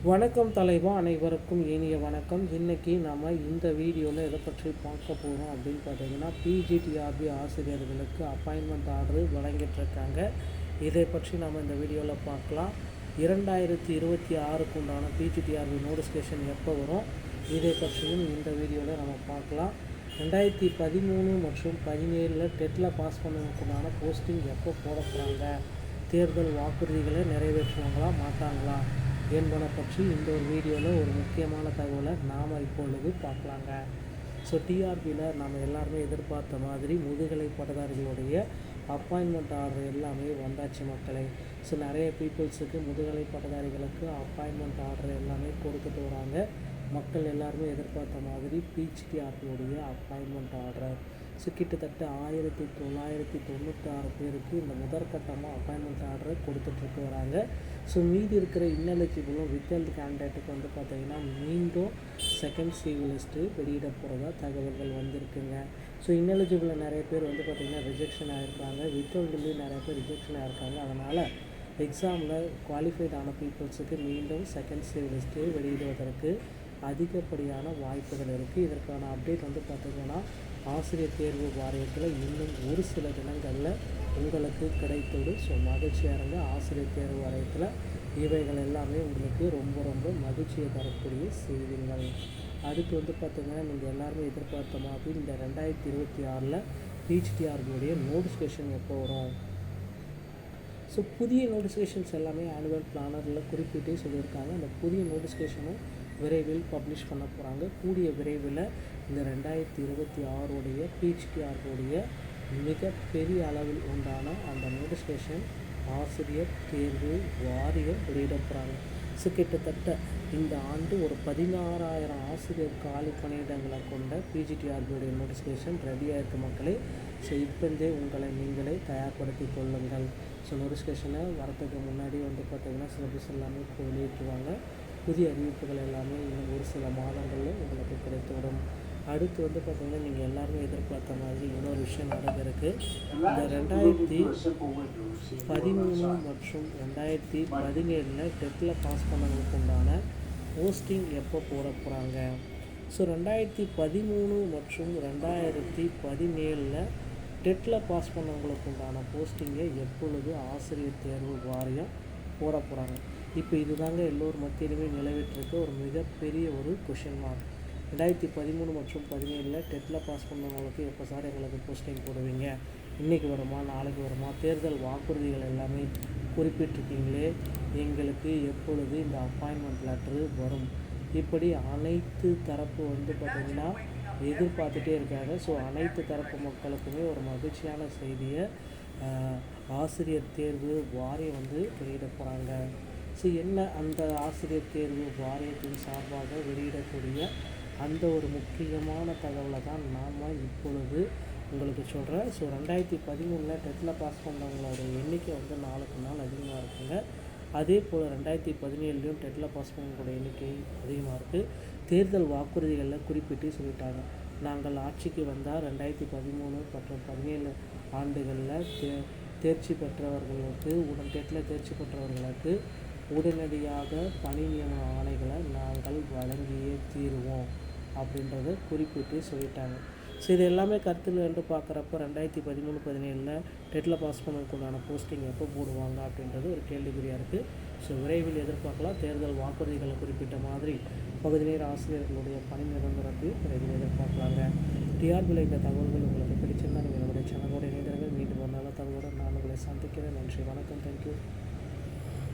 வணக்கம் தலைவா, அனைவருக்கும் இனிய வணக்கம். இன்றைக்கி நம்ம இந்த வீடியோவில் எதை பற்றி பார்க்க போகிறோம் அப்படின்னு பார்த்தீங்கன்னா, பிஜிடிஆர்பி ஆசிரியர்களுக்கு அப்பாயின்மெண்ட் ஆர்டர் வழங்கிட்டுருக்காங்க. இதை பற்றி நம்ம இந்த வீடியோவில் பார்க்கலாம். 2026க்கு உண்டான பிஜிடிஆர்பி நோட்டிஃபிகேஷன் எப்போ வரும், இதை பற்றியும் இந்த வீடியோவில் நம்ம பார்க்கலாம். 2013 மற்றும் 17 டெட்டில் பாஸ் பண்ணதுக்குண்டான போஸ்டிங் எப்போ போட போகிறாங்க, தேர்தல் வாக்குறுதிகளை நிறைவேற்றுவாங்களா மாட்டாங்களா என்பதை பற்றி இந்த ஒரு வீடியோவில் ஒரு முக்கியமான தகவலை நாம் இப்பொழுது பார்க்கலாங்க. ஸோ டிஆர்பியில் நம்ம எல்லாருமே எதிர்பார்த்த மாதிரி முதுகலை பட்டதாரிகளுடைய அப்பாயின்மெண்ட் ஆர்டர் எல்லாமே வந்தாச்சு மக்களை. ஸோ நிறைய பீப்புள்ஸுக்கு முதுகலை பட்டதாரிகளுக்கு அப்பாயின்மெண்ட் ஆர்டர் எல்லாமே கொடுத்துட்டு வராங்க. மக்கள் எல்லாருமே எதிர்பார்த்த மாதிரி பிஜிடிஆர்பியுடைய அப்பாயின்மெண்ட் ஆர்டர் ஸோ கிட்டத்தட்ட 1996 பேருக்கு இந்த முதற்கட்டமாக அப்பாயின்மெண்ட் ஆர்டரை கொடுத்துட்ருக்கு வராங்க. ஸோ மீதி இருக்கிற இன்னெலிஜிபிளும் வித்ஹெல்ட் கேண்டிடேட்டுக்கு வந்து பார்த்திங்கன்னா மீண்டும் செகண்ட் சிவி லிஸ்ட்டு வெளியிட போகிறதா தகவல்கள் வந்திருக்குங்க. ஸோ இன்னெலிஜிபிளில் நிறைய பேர் வந்து பார்த்திங்கன்னா ரிஜெக்ஷன் ஆகிருக்காங்க, வித்ஹெல்ட்லேயும் நிறைய பேர் ரிஜெக்ஷன் ஆகிருக்காங்க. அதனால் எக்ஸாமில் குவாலிஃபைட் ஆன பீப்புள்ஸுக்கு மீண்டும் செகண்ட் சிவி லிஸ்ட்டு வெளியிடுவதற்கு அதிகப்படியான வாய்ப்புகள் இருக்குது. இதற்கான அப்டேட் வந்து பார்த்திங்கன்னா ஆசிரியர் தேர்வு வாரியத்தில் இன்னும் ஒரு சில தினங்களில் உங்களுக்கு கிடைத்தது. ஸோ மகிழ்ச்சியாக இருங்க. ஆசிரியர் தேர்வு வாரியத்தில் இவைகள் எல்லாமே உங்களுக்கு ரொம்ப ரொம்ப மகிழ்ச்சியை தரக்கூடிய செய்திகள். அடுத்து வந்து பார்த்திங்கன்னா, நீங்கள் எல்லாருமே எதிர்பார்த்த மாதிரி இந்த 2026 பிஜிடிஆர்பியுடைய நோட்டிஃபிகேஷன் எப்போ வரும். ஸோ புதிய நோட்டிஃபிகேஷன்ஸ் எல்லாமே ஆனுவல் பிளானரில் குறிப்பிட்டே சொல்லியிருக்காங்க. அந்த புதிய நோட்டிஃபிகேஷனும் விரைவில் பப்ளிஷ் பண்ண போகிறாங்க. கூடிய விரைவில் இந்த 2026 பிஜிடிஆர்பியுடைய மிகப்பெரிய அளவில் உண்டான அந்த நோட்டிஃபிகேஷன் ஆசிரியர் தேர்வு வாரியம் வெளியிட போகிறாங்க. ஸோ கிட்டத்தட்ட இந்த ஆண்டு ஒரு 16,000 ஆசிரியர் காலி பணியிடங்களை கொண்ட பிஜிடிஆர்பியுடைய நோட்டிஃபிகேஷன் ரெடியாக இருக்குது மக்களே. ஸோ இப்போந்தே உங்களை நீங்களே தயார்படுத்தி கொள்ளுங்கள். ஸோ நோட்டிஃபிகேஷனை வரத்துக்கு முன்னாடி வந்து பார்த்திங்கன்னா சிலபஸ் எல்லாமே வெளியிட்டுருவாங்க. புதிய அறிவிப்புகள் எல்லாமே இன்னும் ஒரு சில மாதங்களில் உங்களுக்கு கிடைத்துவிடும். அடுத்து வந்து பார்த்திங்கன்னா, நீங்கள் எல்லாருமே எதிர்பார்த்த மாதிரி இன்னொரு விஷயம் நடந்திருக்கு. இந்த 2013 மற்றும் 2017 டெட்டில் பாஸ் பண்ணவங்களுக்கு உண்டான போஸ்டிங் எப்போ போட போகிறாங்க. ஸோ 2013 மற்றும் 2017 டெட்டில் பாஸ் பண்ணவங்களுக்கு உண்டான போஸ்டிங்கை எப்பொழுது ஆசிரியர் தேர்வு வாரியம் போட போகிறாங்க. இப்போ இதுதாங்க எல்லோரும் மத்தியிலுமே நிலவிட்டிருக்க ஒரு மிகப்பெரிய ஒரு கொஷின் மார்க். 2013 மற்றும் 2017 டெட்டில் பாஸ் பண்ணவங்களுக்கு எப்போ சார் எங்களுக்கு போஸ்டிங் போடுவீங்க, இன்றைக்கி வருமா நாளைக்கு வருமா, தேர்தல் வாக்குறுதிகள் எல்லாமே குறிப்பிட்டிருக்கீங்களே, எங்களுக்கு எப்பொழுது இந்த அப்பாயின்மெண்ட் லெட்ரு வரும், இப்படி அனைத்து தரப்பு வந்து பார்த்திங்கன்னா எதிர்பார்த்துட்டே இருக்காங்க. ஸோ அனைத்து தரப்பு மக்களுக்குமே ஒரு மகிழ்ச்சியான செய்தியை ஆசிரியர் தேர்வு வாரியம் வந்து வெளியிட போகிறாங்க. ஸோ என்ன அந்த ஆசிரியர் தேர்வு வாரியத்தின் சார்பாக வெளியிடக்கூடிய அந்த ஒரு முக்கியமான தகவலை தான் நாம் இப்பொழுது உங்களுக்கு சொல்கிறேன். ஸோ 2013 டெட்டில் பாஸ் பண்ணவங்களோட எண்ணிக்கை வந்து நாளுக்கு நாள் அதிகமாக இருக்குங்க. அதே போல் 2017 டெட்டில் பாஸ் பண்ணவங்களோட எண்ணிக்கை அதிகமாக இருக்குது. தேர்தல் வாக்குறுதிகளில் குறிப்பிட்டு சொல்லிட்டாங்க, நாங்கள் ஆட்சிக்கு வந்தால் 2013 மற்றும் 2017 ஆண்டுகளில் தேர்ச்சி பெற்றவர்களுக்கு டெட்டில் தேர்ச்சி பெற்றவர்களுக்கு உடனடியாக பணி நியமன ஆணைகளை நாங்கள் வழங்கியே தீருவோம் அப்படின்றத குறிப்பிட்டு சொல்லிட்டாங்க. ஸோ இது எல்லாமே கருத்தில் என்று பார்க்குறப்ப 2013-17 டெட்டில் பாஸ் பண்ணதுக்குண்டான போஸ்டிங் எப்போ போடுவாங்க அப்படின்றது ஒரு கேள்விக்குறியாக இருக்குது. ஸோ விரைவில் எதிர்பார்க்கலாம். தேர்தல் வாக்குறுதிகளை குறிப்பிட்ட மாதிரி பகுதி நேர ஆசிரியர்களுடைய பணி நிரந்தரத்தையும் விரைவில் எதிர்பார்க்கலாங்க. டிஆர்பியில் இந்த தகவல்கள் உங்களுக்கு பிடிச்சிருந்தால் நீங்கள் என்னுடைய சேனலோட இணைந்தவர்கள் மீண்டும் ஒரு நல்ல தகவலோடு நான் உங்களை சந்திக்கிறேன். நன்றி, வணக்கம், தேங்க்யூ.